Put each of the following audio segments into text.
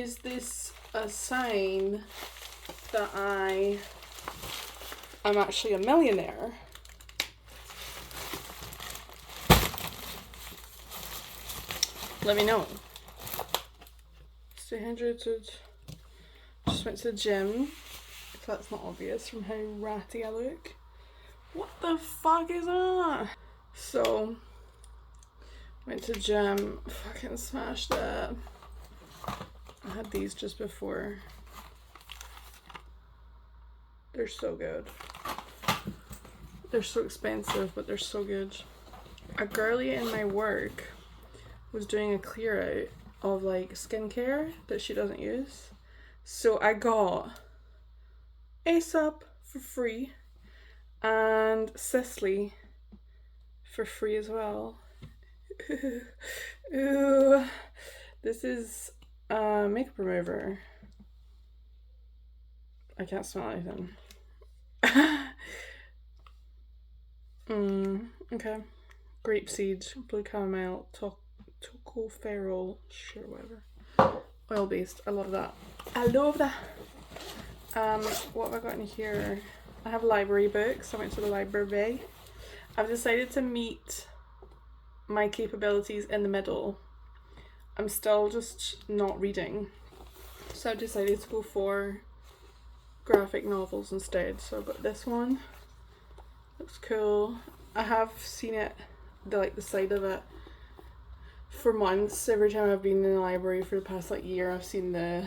Is this a sign that I'm actually a millionaire? Let me know. Stay hydrated. Just went to the gym. If that's not obvious from how ratty I look. What the fuck is that? So, went to the gym. Fucking smashed it. I had these just before. They're so good. They're so expensive, but they're so good. A girlie in my work was doing a clear out of like skincare that she doesn't use. So I got ASAP for free and Sisley for free as well. Ooh, this is a makeup remover. I can't smell anything. Okay. Grapeseed, blue chamomile, tocopherol, sure, whatever. Oil based. I love that. I love that. What have I got in here? I have library books. I went to the library. I've decided to meet my capabilities in the middle. I'm still just not reading. So I've decided to go for graphic novels instead. So I've got this one. Looks cool. I have seen it, the side of it, for months. Every time I've been in the library for the past year, I've seen the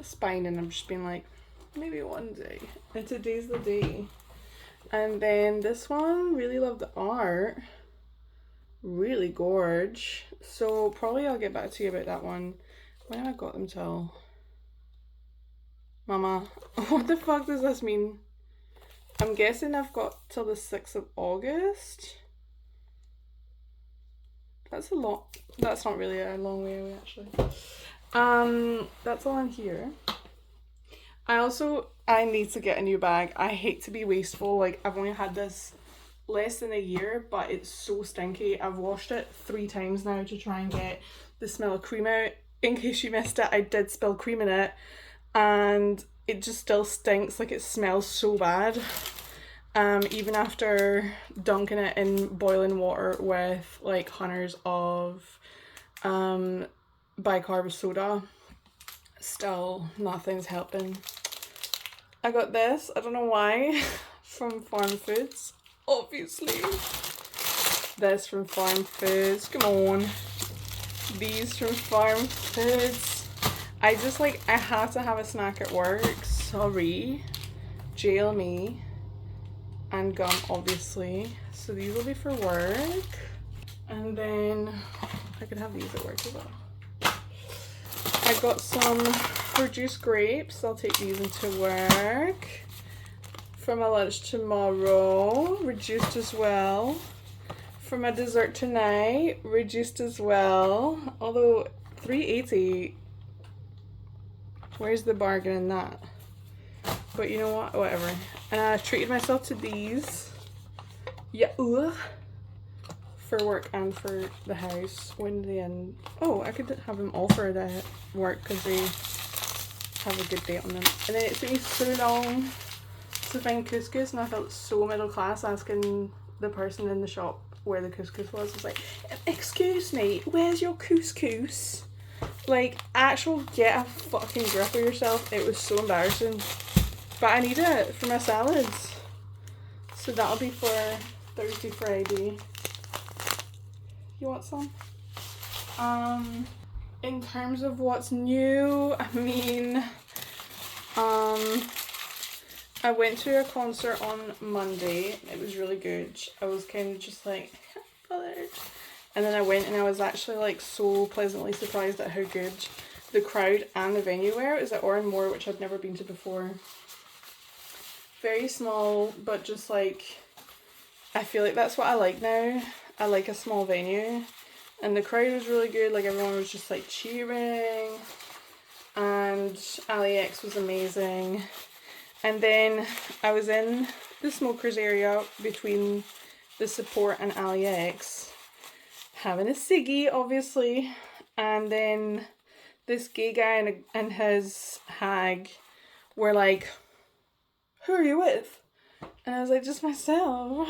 spine and I've just been like, maybe one day. And today's the day. And then this one, really love the art. Really gorge. So probably I'll get back to you about that one. When have I got them till? Mama, what the fuck does this mean? I'm guessing I've got till the 6th of August. That's a lot. That's not really a long way away actually. That's all in here. I need to get a new bag. I hate to be wasteful. I've only had this less than a year, but it's so stinky. I've washed it 3 times now to try and get the smell of cream out. In case you missed it, I did spill cream in it and it just still stinks. It smells so bad. Even after dunking it in boiling water with hundreds of bicarb soda, still nothing's helping. I got this, I don't know why, from Farm Foods, obviously. This from Farm Foods, come on. These from Farm Foods. I just I have to have a snack at work, sorry. Jail me. And gum, obviously. So these will be for work. And then I could have these at work as well. I got some reduced grapes. I'll take these into work. For my lunch tomorrow, reduced as well. For my dessert tonight, reduced as well. Although $3.80, where's the bargain in that? But you know what, whatever. And I treated myself to these. Yeah, for work and for the house. When they end? Oh, I could have them all for the work because they have a good date on them. And then it took me so long to find couscous, and I felt so middle class asking the person in the shop where the couscous was. I was like, excuse me, where's your couscous? Actual get a fucking grip of yourself. It was so embarrassing. But I need it for my salads. So that'll be for Thursday, Friday. You want some? In terms of what's new, I mean, I went to a concert on Monday. It was really good. I was kind of just bothered. And then I went and I was actually so pleasantly surprised at how good the crowd and the venue were. It was at Oranmore, which I'd never been to before. Very small, but just I feel that's what I like now. I like a small venue. And the crowd was really good. Everyone was just cheering. And Ali X was amazing. And then I was in the smokers area between the support and Ali X, having a ciggy, obviously. And then this gay guy and his hag were like, who are you with? And I was like, just myself.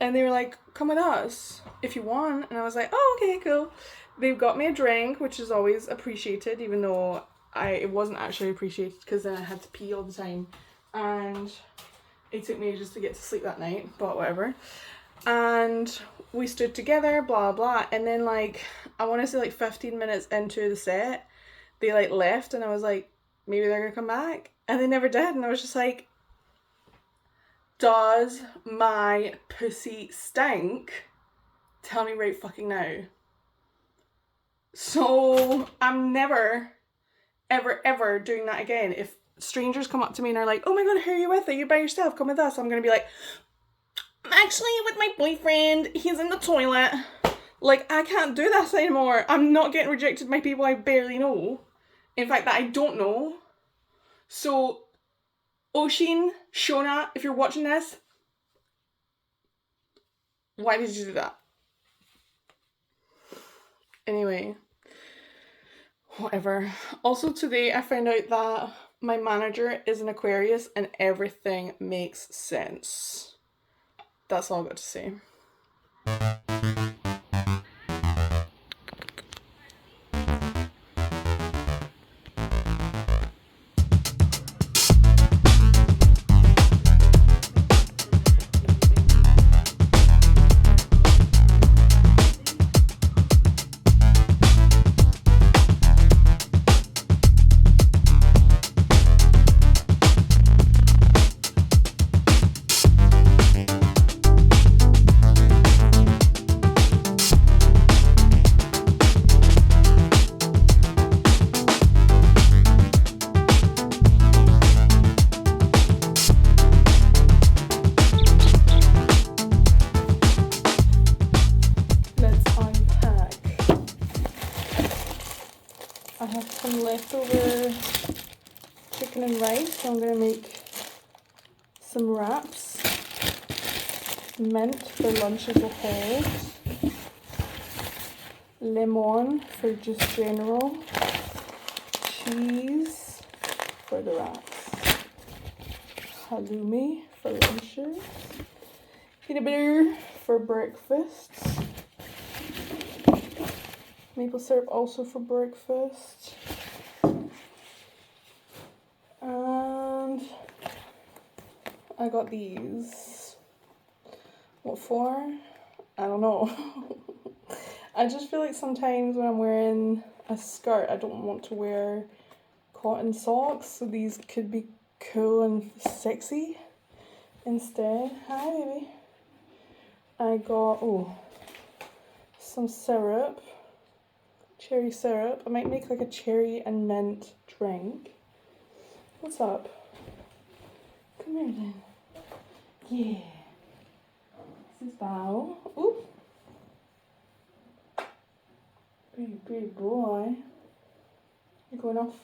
And they were like, come with us if you want. And I was like, oh, okay, cool. They got me a drink, which is always appreciated, even though it wasn't actually appreciated because then I had to pee all the time. And it took me ages to get to sleep that night, but whatever. And we stood together, blah, blah. And then, like, I want to say, like, 15 minutes into the set, they, like, left. And I was like, maybe they're going to come back. And they never did. And I was just like, does my pussy stink? Tell me right fucking now. So I'm never, ever, ever doing that again. If strangers come up to me and are like, oh my god, who are you with? Are you by yourself? Come with us. I'm going to be like, I'm actually with my boyfriend. He's in the toilet. Like, I can't do this anymore. I'm not getting rejected by people I barely know. In fact, that I don't know. So, Oshin, Shona, if you're watching this, why did you do that? Anyway, whatever. Also today I found out that my manager is an Aquarius and everything makes sense. That's all I've got to say. I have some leftover chicken and rice, so I'm going to make some wraps. Mint for lunches ahead. Lemon for just general. Cheese for the wraps. Halloumi for lunches. Peanut butter for breakfasts. Maple syrup also for breakfast. And I got these. What for? I don't know. I just feel like sometimes when I'm wearing a skirt, I don't want to wear cotton socks, so these could be cool and sexy instead. Hi, baby. I got, some syrup. Cherry syrup. I might make like a cherry and mint drink. What's up? Come here then. Yeah. This is Bao. Ooh. Pretty boy. You're going off.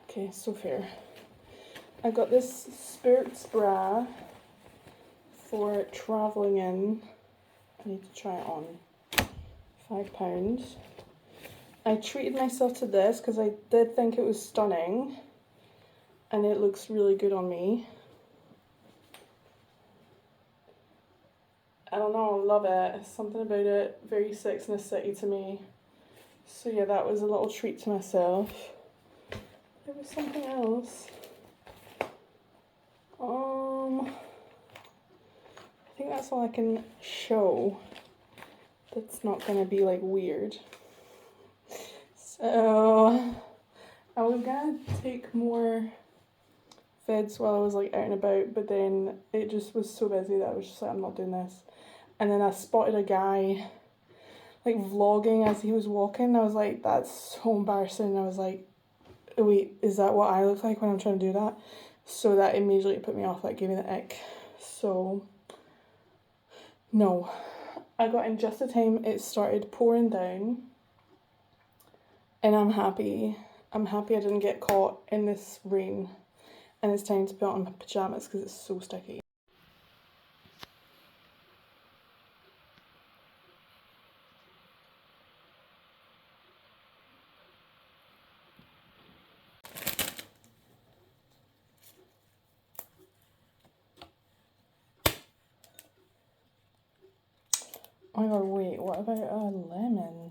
Okay, so fair. I got this sports bra for travelling in. I need to try it on. £5. I treated myself to this because I did think it was stunning and it looks really good on me. I don't know, I love it. Something about it, very Sex and the City to me. So yeah, that was a little treat to myself. There was something else. I think that's all I can show. That's not gonna be like weird. So I was gonna take more vids while I was like out and about, but then it just was so busy that I was just like, I'm not doing this. And then I spotted a guy like vlogging as he was walking. I was like, that's so embarrassing. I was like, wait, is that what I look like when I'm trying to do that? So that immediately put me off, like gave me the ick. So no, I got in just the time it started pouring down, and I'm happy. I'm happy I didn't get caught in this rain, and it's time to put on my pajamas because it's so sticky. Oh my god, wait, what about a lemon?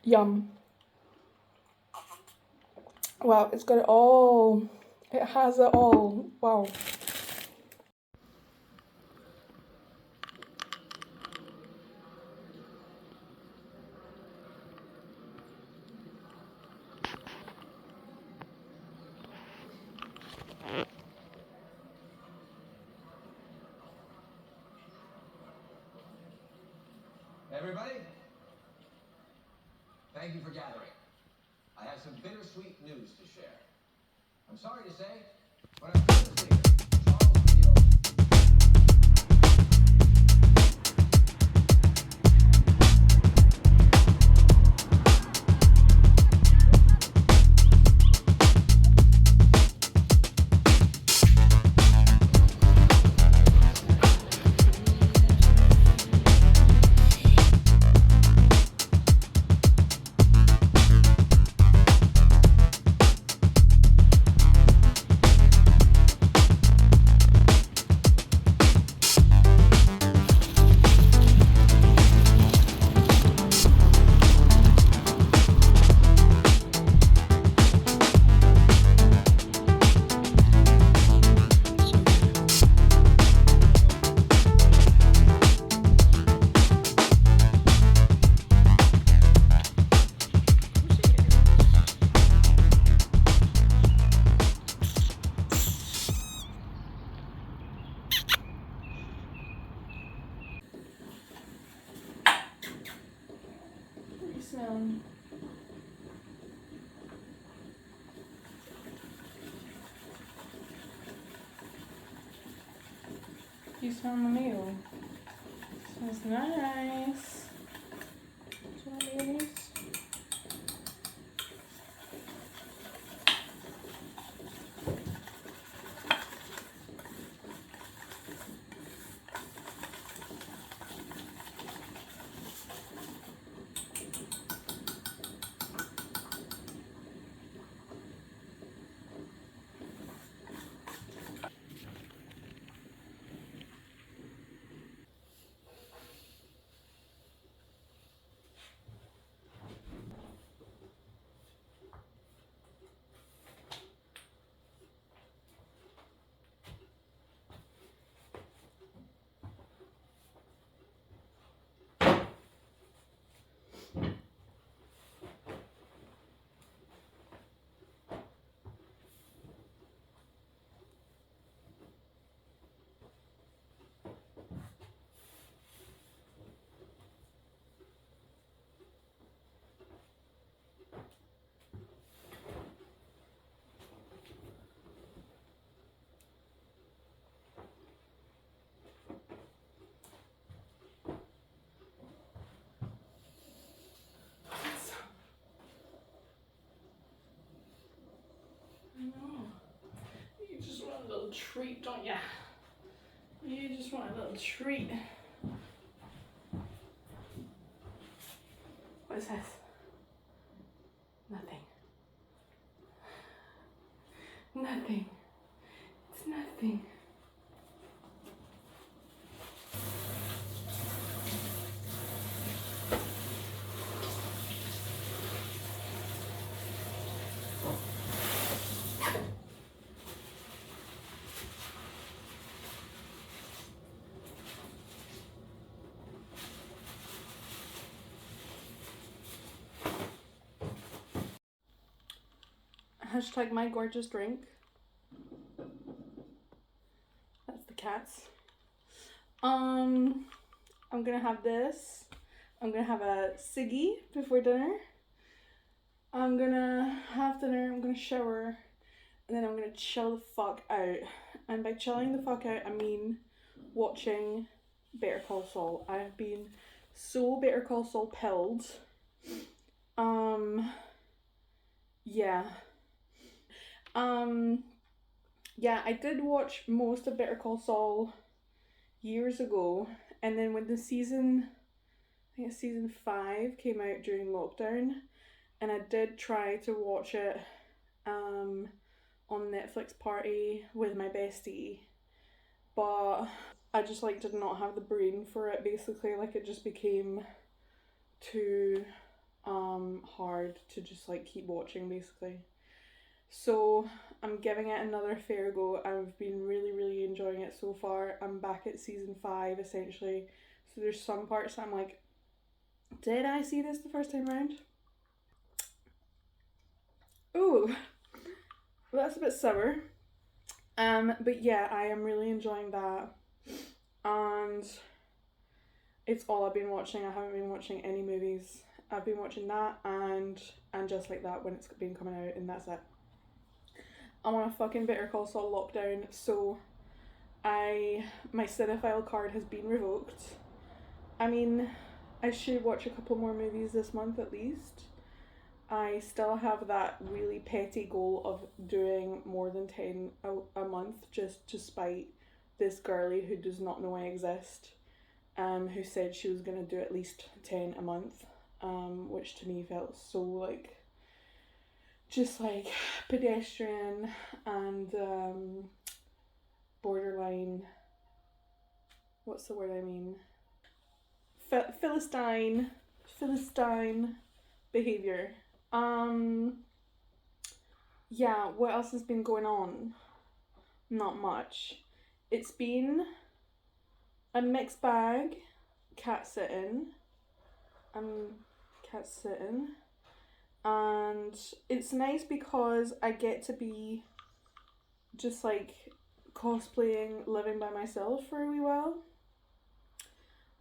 Yum. Wow, it's got it all. It has it all. Wow. Everybody, thank you for gathering. I have some bittersweet news to share. I'm sorry to say, but our fearless leader, Charles Leo, What are you smelling? You smell the meal? Smells nice. Do you want mayonnaise? I know. You just want a little treat, don't ya? You just want a little treat. What is this? Nothing. Nothing. It's nothing. Hashtag my gorgeous drink. That's the cats. I'm gonna have this. I'm gonna have a ciggy before dinner. I'm gonna have dinner, I'm gonna shower, and then I'm gonna chill the fuck out. And by chilling the fuck out, I mean watching Better Call Saul. I have been so Better Call Saul pilled. Yeah. Yeah, I did watch most of Better Call Saul years ago, and then when the season, I think it's season 5 came out during lockdown, and I did try to watch it on Netflix party with my bestie, but I just like did not have the brain for it. Basically, like it just became too hard to just like keep watching basically. So I'm giving it another fair go. I've been really enjoying it so far. I'm back at season 5 essentially. So there's some parts that I'm like, did I see this the first time round? Ooh, well, that's a bit sour. But yeah, I am really enjoying that. And it's all I've been watching. I haven't been watching any movies. I've been watching that and Just Like That when it's been coming out, and that's it. I'm on a fucking Better Call Saul lockdown, so my cinephile card has been revoked. I mean, I should watch a couple more movies this month at least. I still have that really petty goal of doing more than 10 a month, just to spite this girlie who does not know I exist, who said she was going to do at least 10 a month, which to me felt so like, just like pedestrian and borderline, what's the word I mean? Philistine behaviour. Yeah, what else has been going on? Not much. It's been a mixed bag. Cat sitting. And it's nice because I get to be just like cosplaying living by myself for a wee while.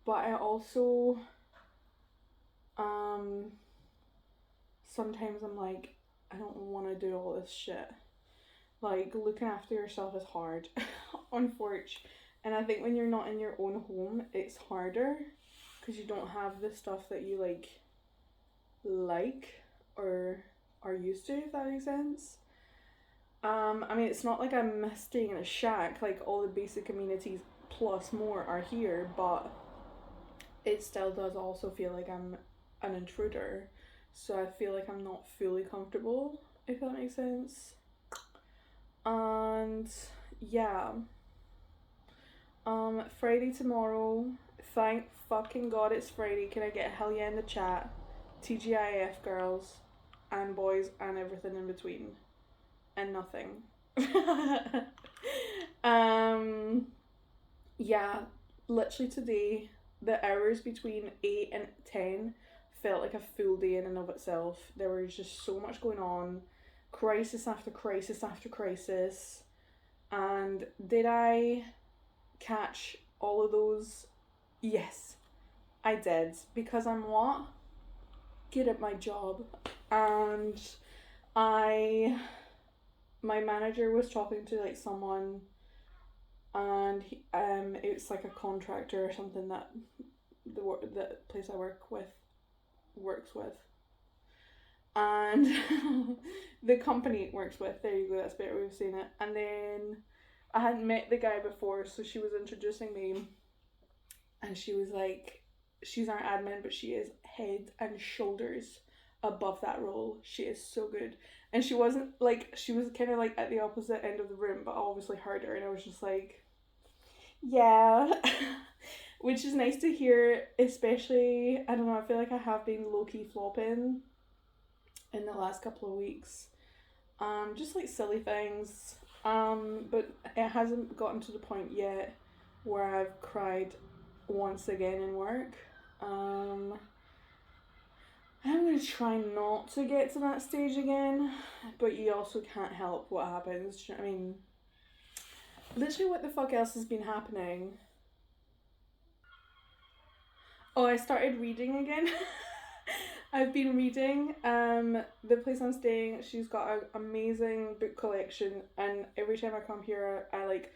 But I also sometimes I'm like, I don't want to do all this shit. Like, looking after yourself is hard, unfortunately. And I think when you're not in your own home, it's harder because you don't have the stuff that you like or are used to, if that makes sense. I mean, it's not like I'm staying in a shack, like all the basic amenities plus more are here, but it still does also feel like I'm an intruder. So I feel like I'm not fully comfortable, if that makes sense. And yeah. Friday tomorrow. Thank fucking God it's Friday. Can I get a hell yeah in the chat? TGIF girls and boys and everything in between. And nothing. Yeah, literally today, the hours between 8 and 10 felt like a full day in and of itself. There was just so much going on. Crisis after crisis after crisis. And did I catch all of those? Yes, I did. Because I'm what? Good at my job. And my manager was talking to like someone, and it's like a contractor or something that the place I work with works with, and the company it works with. There you go. That's a better way of saying it. And then I hadn't met the guy before, so she was introducing me, and she was like, she's our admin, but she is head and shoulders above that role. She is so good. And she wasn't like, she was kind of like at the opposite end of the room, but I obviously heard her, and I was just like, yeah. Which is nice to hear, especially, I don't know, I feel like I have been low-key flopping in the last couple of weeks. Just like silly things. But it hasn't gotten to the point yet where I've cried once again in work. I'm going to try not to get to that stage again, but you also can't help what happens. I mean, literally what the fuck else has been happening? Oh, I started reading again. I've been reading. The place I'm staying, she's got an amazing book collection, and every time I come here, I like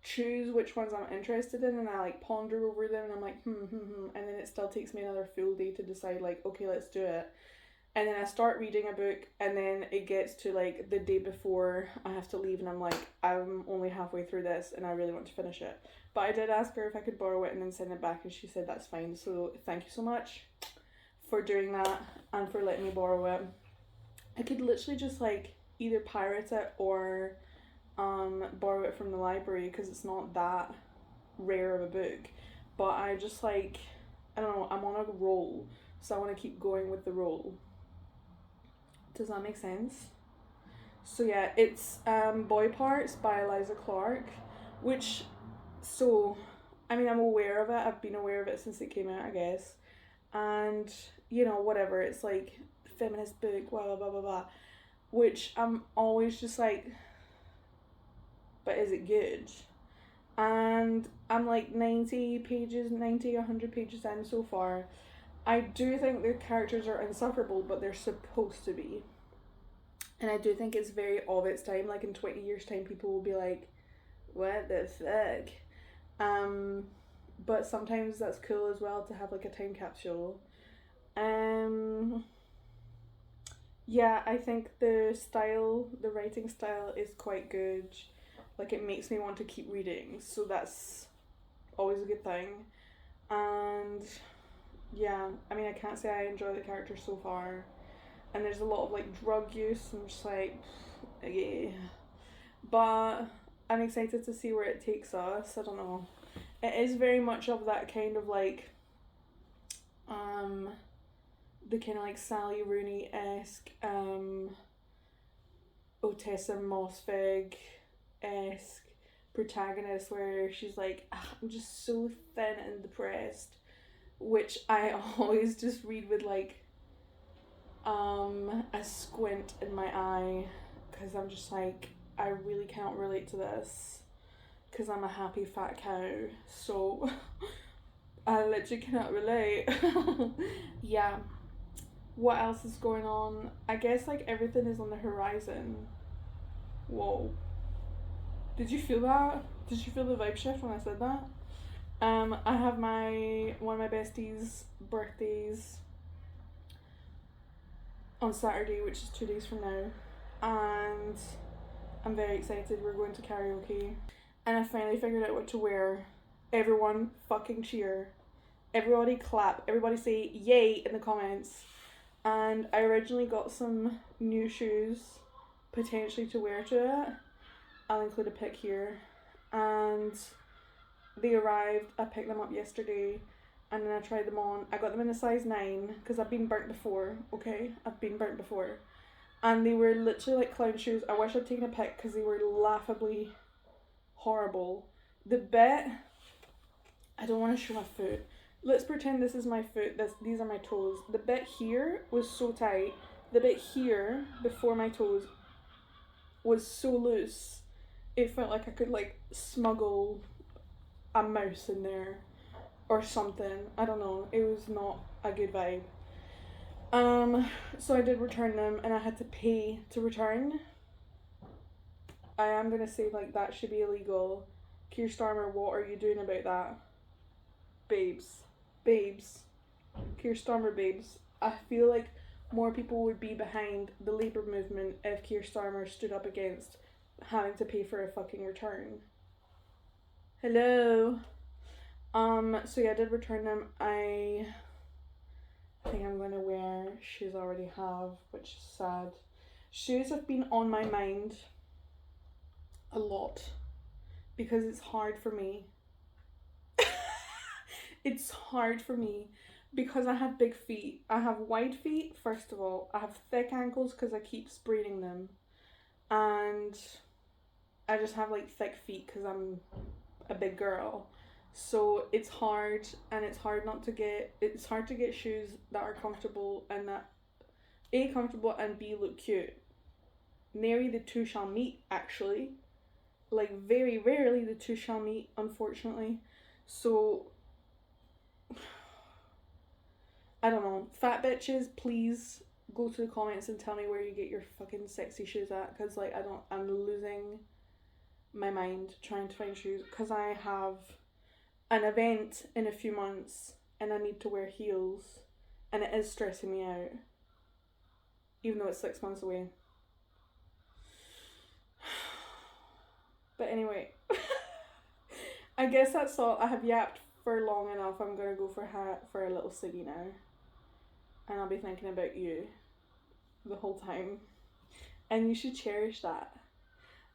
choose which ones I'm interested in, and I like ponder over them, and I'm like and then it still takes me another full day to decide like, okay, let's do it. And then I start reading a book, and then it gets to like the day before I have to leave, and I'm like, I'm only halfway through this and I really want to finish it. But I did ask her if I could borrow it and then send it back, and she said that's fine. So thank you so much for doing that and for letting me borrow it. I could literally just like either pirate it or borrow it from the library because it's not that rare of a book. But I just like, I don't know, I'm on a roll, so I want to keep going with the roll. Does that make sense? So yeah, it's Boy Parts by Eliza Clark, which, so, I mean, I'm aware of it. I've been aware of it since it came out, I guess. And, you know, whatever, it's like feminist book, blah, blah, blah, blah, blah. Which I'm always just like, but is it good? And I'm like 90 pages, 90, 100 pages in so far. I do think the characters are insufferable, but they're supposed to be. And I do think it's very of its time. Like in 20 years' time, people will be like, what the fuck? But sometimes that's cool as well to have like a time capsule. Yeah, I think the writing style is quite good. Like it makes me want to keep reading, so that's always a good thing. And yeah, I mean, I can't say I enjoy the characters so far. And there's a lot of like drug use, and I'm just like, yeah. But I'm excited to see where it takes us. I don't know. It is very much of that kind of like, the kind of like Sally Rooney-esque, Otessa Mossvig-esque protagonist where she's like, I'm just so thin and depressed, which I always just read with like a squint in my eye because I'm just like, I really can't relate to this because I'm a happy fat cow, so I literally cannot relate. Yeah. What else is going on? I guess like everything is on the horizon. Whoa. Did you feel that? Did you feel the vibe shift when I said that? I have one of my besties' birthdays on Saturday, which is 2 days from now, and I'm very excited. We're going to karaoke, and I finally figured out what to wear. Everyone fucking cheer. Everybody clap. Everybody say yay in the comments. And I originally got some new shoes potentially to wear to it. I'll include a pic here. And they arrived. I picked them up yesterday, and then I tried them on. I got them in a size 9 because I've been burnt before, okay? I've been burnt before. And they were literally like clown shoes. I wish I'd taken a pic because they were laughably horrible. The bit, I don't want to show my foot. Let's pretend this is my foot. These are my toes. The bit here was so tight. The bit here, before my toes, was so loose. It felt like I could like smuggle a mouse in there or something. I don't know. It was not a good vibe. So I did return them, and I had to pay to return. I am gonna say like that should be illegal. Keir Starmer, what are you doing about that? Babes. Keir Starmer babes. I feel like more people would be behind the Labour movement if Keir Starmer stood up against having to pay for a fucking return. Hello. So yeah, I did return them. I think I'm gonna wear shoes I already have, which is sad. Shoes have been on my mind a lot because it's hard for me. It's hard for me because I have big feet. I have wide feet, first of all. I have thick ankles because I keep spraining them. And I just have like thick feet because I'm a big girl. So it's hard, and it's hard to get shoes that are comfortable and that A, comfortable, and B, look cute. Nary the two shall meet, actually. Like, very rarely the two shall meet, unfortunately. So, I don't know. Fat bitches, please go to the comments and tell me where you get your fucking sexy shoes at. Because, like, I'm losing my mind trying to find shoes. Because I have an event in a few months and I need to wear heels. And it is stressing me out. Even though it's 6 months away. But anyway, I guess that's all. I have yapped for long enough. I'm gonna go for a little ciggy now, and I'll be thinking about you the whole time, and you should cherish that.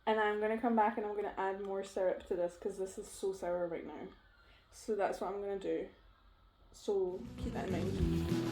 And I'm gonna come back and I'm gonna add more syrup to this because this is so sour right now. So that's what I'm gonna do. So keep that in mind.